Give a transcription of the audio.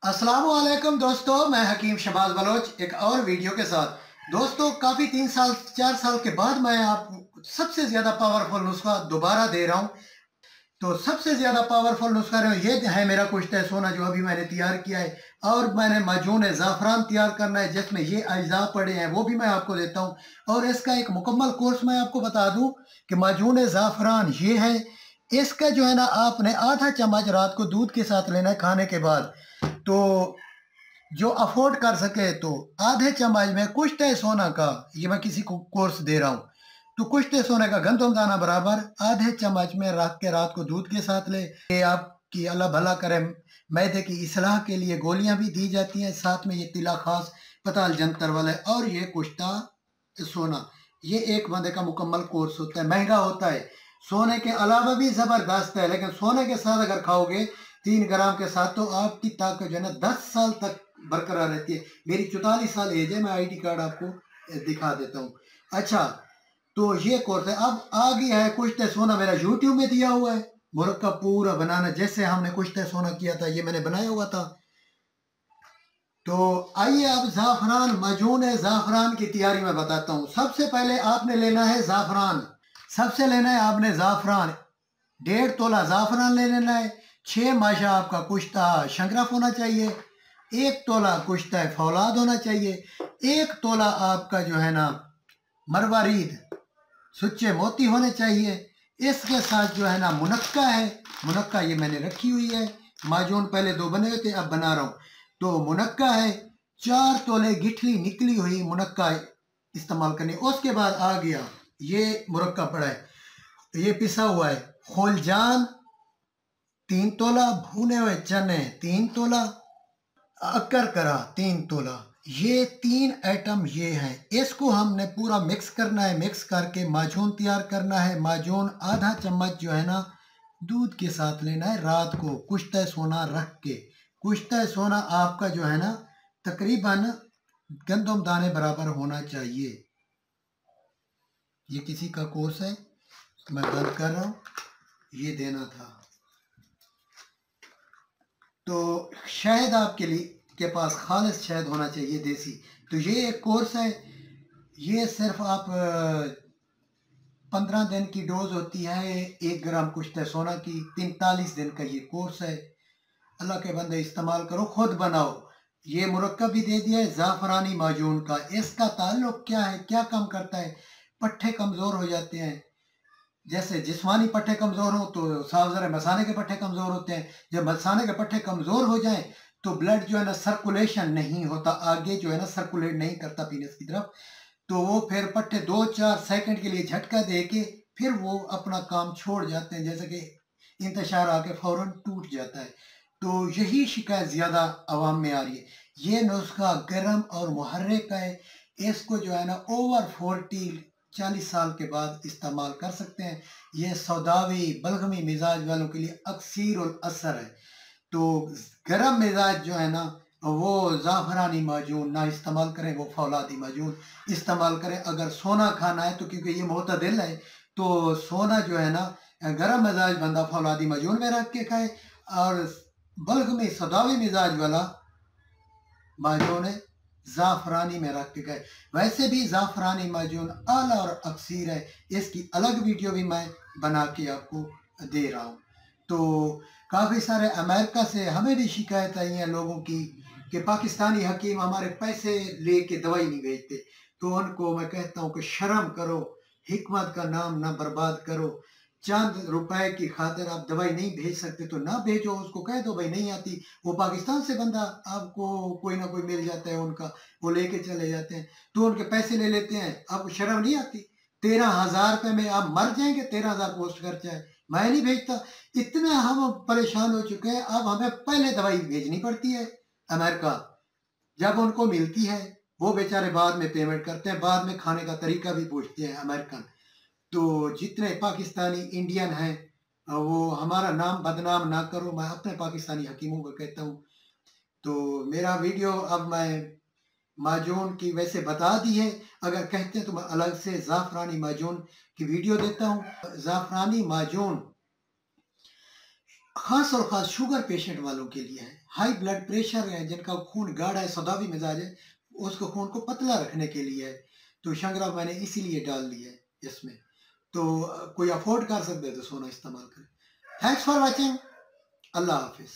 अस्सलामुअलैकुम दोस्तों, मैं हकीम शहबाज बलोच एक और वीडियो के साथ। दोस्तों, काफ़ी 3 साल 4 साल के बाद मैं आप सबसे ज़्यादा पावरफुल नुस्खा दोबारा दे रहा हूँ। तो सबसे ज़्यादा पावरफुल नुस्खा ये है मेरा कुश्ते सोना जो अभी मैंने तैयार किया है, और मैंने माजून ज़ाफ़रान तैयार करना है जिसमें ये अज्जा पड़े हैं, वो भी मैं आपको देता हूँ। और इसका एक मुकम्मल कोर्स मैं आपको बता दूँ कि माजून ज़ाफ़रान ये है। इसका जो है ना, आपने आधा चम्मच रात को दूध के साथ लेना है खाने के बाद। तो जो अफोर्ड कर सके तो आधे चम्मच में कुश्ते सोना का, ये मैं किसी को कोर्स दे रहा हूँ, तो कुश्ते सोने का गंदम दाना बराबर आधे चम्मच में रात को दूध के साथ ले। ये आपकी अल्लाह भला करे। मैदे की इसलाह के लिए गोलियां भी दी जाती हैं, साथ में ये तिला खास पताल जंतर वाला है, और ये कुश्ता सोना, ये एक बंदे का मुकम्मल कोर्स होता है। महंगा होता है, सोने के अलावा भी ज़बरदस्त है, लेकिन सोने के साथ अगर खाओगे 3 ग्राम के साथ तो आपकी ताकत जो है ना 10 साल तक बरकरार रहती है। मेरी 44 साल एज है, मैं आईडी कार्ड आपको दिखा देता हूँ। अच्छा, तो ये कोर्स है। अब आ गया है कुश्ते सोना, मेरा यूट्यूब में दिया हुआ है, मुरक्कब पूरा बनाना जैसे हमने कुश्ते सोना किया था, ये मैंने बनाया हुआ था। तो आइए अब ज़ाफ़रान, माजून ज़ाफ़रान की तैयारी में बताता हूँ। सबसे पहले आपने लेना है ज़ाफ़रान, सबसे लेना है आपने ज़ाफ़रान। 1.5 तोला ज़ाफ़रान ले लेना है। 6 माशा आपका कुश्ता शंगरफ होना चाहिए। 1 तोला कुश्ता फौलाद होना चाहिए। 1 तोला आपका जो है ना मरवारीद सुच्चे मोती होने चाहिए। इसके साथ जो है ना मुनक्का है, मुनक्का ये मैंने रखी हुई है। माजून पहले 2 बने हुए थे, अब बना रहा हूँ। तो मुनक्का है, 4 तोले गिठली निकली हुई मुनक्का इस्तेमाल करनी। उसके बाद आ गया ये मुरक्का पड़ा है, ये पिसा हुआ है। खोलजान 3 तोला, भुने हुए चने 3 तोला, अक्कर करा 3 तोला। ये 3 आइटम ये हैं। इसको हमने पूरा मिक्स करना है। मिक्स करके माजून तैयार करना है। माजून आधा चम्मच जो है ना दूध के साथ लेना है रात को कुश्ते सोना रख के। कुश्ते सोना आपका जो है ना तकरीबन गंदम दाने बराबर होना चाहिए। ये किसी का कोर्स है, मैं बंद कर रहा हूँ, ये देना था। तो शहद आपके लिए के पास खालिस शहद होना चाहिए, देसी। तो ये एक कोर्स है, ये सिर्फ आप 15 दिन की डोज होती है 1 ग्राम कुश्ते सोना की। 43 दिन का ये कोर्स है। अल्लाह के बंदे इस्तेमाल करो, खुद बनाओ। ये मुरक्कब भी दे दिया है ज़ाफ़रानी माजून का। इसका ताल्लुक क्या है, क्या काम करता है? पट्ठे कमज़ोर हो जाते हैं, जैसे जिस्मानी पट्टे कमज़ोर हो तो साफ ज़रा मसाने के पट्टे कमज़ोर होते हैं। जब मसाने के पट्टे कमज़ोर हो जाएं तो ब्लड जो है ना सर्कुलेशन नहीं होता, आगे जो है ना सर्कुलेट नहीं करता पीनस की तरफ। तो वो फिर पट्टे 2-4 सेकंड के लिए झटका दे के फिर वो अपना काम छोड़ जाते हैं, जैसे कि इंतशार आके फ़ौरन टूट जाता है। तो यही शिकायत ज़्यादा आवाम में आ रही है। ये नुस्खा गर्म और मुहर्रिक है। इसको जो है ना ओवर 40 साल के बाद इस्तेमाल कर सकते हैं। ये सौदावी बलगमी मिजाज वालों के लिए अक्सीर उल असर है। तो गर्म मिजाज जो है ना वो ज़ाफ़रानी माजून ना इस्तेमाल करें, वो फौलादी माजून इस्तेमाल करें। अगर सोना खाना है तो क्योंकि ये मोतदिल है, तो सोना जो है ना गर्म मिजाज बंदा फौलादी माजून में रख के खाए, और बलगमी सौदावी मिजाज वाला माजून ज़ाफ़रानी में रख के गए। वैसे भी ज़ाफ़रानी माजून आला और अक्सीर है, इसकी अलग वीडियो भी मैं बना के आपको दे रहा हूँ। तो काफ़ी सारे अमेरिका से हमें भी शिकायत आई है लोगों की कि पाकिस्तानी हकीम हमारे पैसे ले के दवाई नहीं भेजते। तो उनको मैं कहता हूँ कि शर्म करो, हिकमत का नाम ना बर्बाद करो। चंद रुपए की खातिर आप दवाई नहीं भेज सकते तो ना भेजो, उसको कह दो भाई नहीं आती। वो पाकिस्तान से बंदा आपको कोई ना कोई मिल जाता है उनका, वो लेके चले जाते हैं, तो उनके पैसे ले लेते हैं। आपको शर्म नहीं आती? 13,000 रुपये में आप मर जाएंगे। 13,000 पोस्ट खर्चा है, मैं नहीं भेजता। इतना हम परेशान हो चुके हैं, अब हमें पहले दवाई भेजनी पड़ती है अमेरिका। जब उनको मिलती है वो बेचारे बाद में पेमेंट करते हैं, बाद में खाने का तरीका भी पूछते हैं अमेरिकन। तो जितने पाकिस्तानी इंडियन हैं वो हमारा नाम बदनाम ना करो, मैं अपने पाकिस्तानी हकीमों को कहता हूँ। तो मेरा वीडियो अब मैं माजून की वैसे बता दी है, अगर कहते हैं तो मैं अलग से ज़ाफ़रानी माजून की वीडियो देता हूँ। ज़ाफ़रानी माजून खास और खास शुगर पेशेंट वालों के लिए है, हाई ब्लड प्रेशर है, जिनका खून गाढ़ा है, सदावी मिजाज है, उसको खून को पतला रखने के लिए है। तो शंगरा मैंने इसीलिए डाल दिया है इसमें। तो कोई अफोर्ड कर सकते है तो सोना इस्तेमाल करें। Thanks for watching. Allah Hafiz.